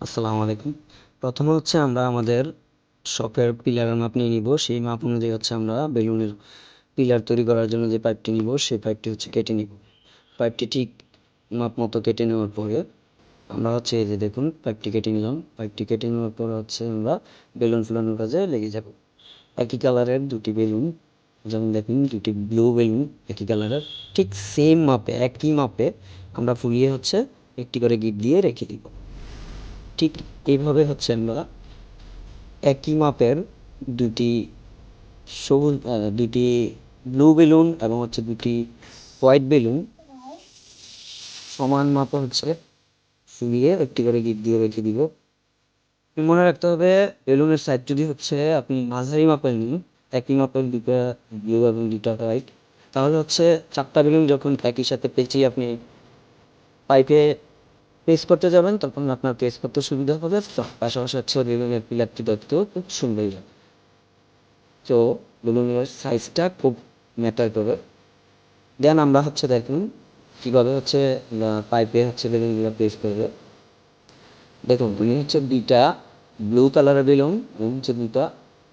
আসসালামু আলাইকুম। প্রথমে হচ্ছে আমরা আমাদের শপের পিলারের মাপ নিয়ে নিব। সেই মাপ অনুযায়ী হচ্ছে আমরা বেলুনের পিলার তৈরি করার জন্য যে পাইপটি নিব সেই পাইপটি হচ্ছে কেটে নিব। পাইপটি ঠিক মাপ মতো কেটে নেওয়ার পরে আমরা হচ্ছে এই যে দেখুন পাইপটি কেটে নিলাম। পাইপটি কেটে নেওয়ার পরে হচ্ছে আমরা বেলুন ফুলানোর কাজে লেগে যাব। একই কালারের দুটি বেলুন, যেমন দেখুন দুটি ব্লু বেলুন একই কালারের, ঠিক সেম মাপে একই মাপে আমরা ফুলিয়ে হচ্ছে একটি করে গিট দিয়ে রেখে দিব। ঠিক এইভাবে হচ্ছে আমরা একই মাপের দুটি সবুজ দুটি ব্লু বেলুন এবং হচ্ছে দুটি হোয়াইট বেলুন সমান মাপে হচ্ছে ফুলিয়ে একটি করে গিট দিয়ে রেখে দিব। মনে রাখতে হবে বেলুনের সাইজ যদি হচ্ছে আপনি মাঝারি মাপের নিন, একই মাপের দুটো ব্লু এবং দুটো হোয়াইট, তাহলে হচ্ছে চারটা বেলুন যখন একই সাথে পেঁচিয়ে আপনি পাইপে প্রেস করতে যাবেন তখন আপনার প্রেস করতে সুবিধা হবে, পাশাপাশি হচ্ছে বেলুনের পিলারটি দেখতেও খুব সুন্দর হবে। তো বেলুনের সাইজটা খুব ম্যাটার করে। দেন আমরা হচ্ছে দেখুন কীভাবে হচ্ছে পাইপে হচ্ছে বেলুনগুলো প্রেস করবে। দেখুন তুমি হচ্ছে দুইটা ব্লু কালারের বেলুন এবং হচ্ছে দুইটা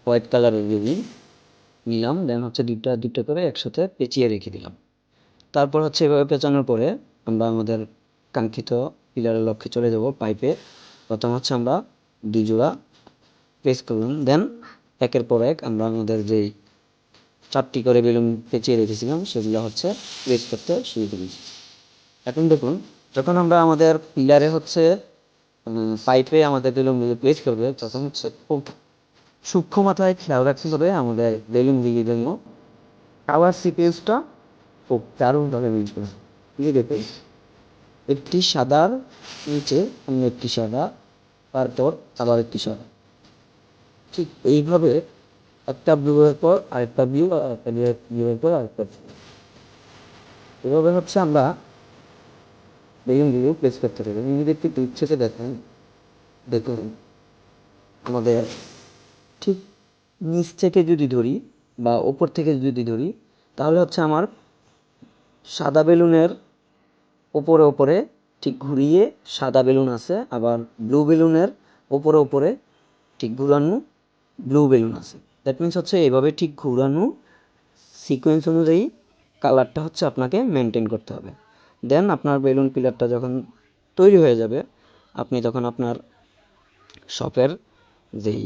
হোয়াইট কালারের বেলুন নিলাম, দেন হচ্ছে দুইটা দুইটা করে একসাথে পেঁচিয়ে রেখে দিলাম। তারপর হচ্ছে এভাবে পেঁচানোর পরে আমরা আমাদের কাঙ্ক্ষিত পিলারের লক্ষ্যে চলে যাব। পাইপে প্রথম হচ্ছে আমরা দুই জোড়া প্রেস করলাম, দেন একের পর এক আমরা আমাদের যেই চারটি করে বেলুন পেঁচিয়ে রেখেছিলাম সেগুলো হচ্ছে প্রেস করতে শুরু করি। এখন দেখুন যখন আমরা আমাদের পিলারে হচ্ছে পাইপে আমাদের বেলুনগুলো প্লেস করবে তখন হচ্ছে খুব সূক্ষ্ম মাত্রায় খেয়াল রাখতে হবে আমাদের বেলুনগুলির জন্য কালার সিকোয়েন্সটা খুব দারুণভাবে মিল করে। দেখুন একটি সাদার নিচে অন্য একটি সাদা, তারপর আবার একটি সাদা, ঠিক এইভাবে একটা ব্লু এর পর আরেকটা ব্লু আর একটা ব্লু এর পর আরেকটা ব্লু, এভাবে হচ্ছে আমরা বেলুনগুলো প্লেস করতে পারি। যদি একটু দূর থেকে দেখেন, দেখুন আমাদের ঠিক নিচ থেকে যদি ধরি বা ওপর থেকে যদি ধরি তাহলে হচ্ছে আমার সাদা বেলুনের ওপরে ওপরে ঠিক ঘুরিয়ে সাদা বেলুন আছে, আবার ব্লু বেলুনের ওপরে ওপরে ঠিক ঘুরানো ব্লু বেলুন আছে। দ্যাট মিনস হচ্ছে এইভাবে ঠিক ঘুরানো সিকোয়েন্স অনুযায়ী কালারটা হচ্ছে আপনাকে মেনটেন করতে হবে। দেন আপনার বেলুন পিলারটা যখন তৈরি হয়ে যাবে আপনি তখন আপনার শপের যেই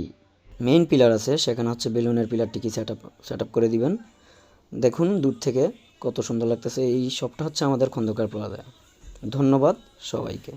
মেইন পিলার আছে সেখানে হচ্ছে বেলুনের পিলারটিকে সেট আপ করে দিবেন। দেখুন দূর থেকে কত সুন্দর লাগতেছে। এই শপটা হচ্ছে আমাদের খন্দকার প্লাজায়। ধন্যবাদ সবাইকে।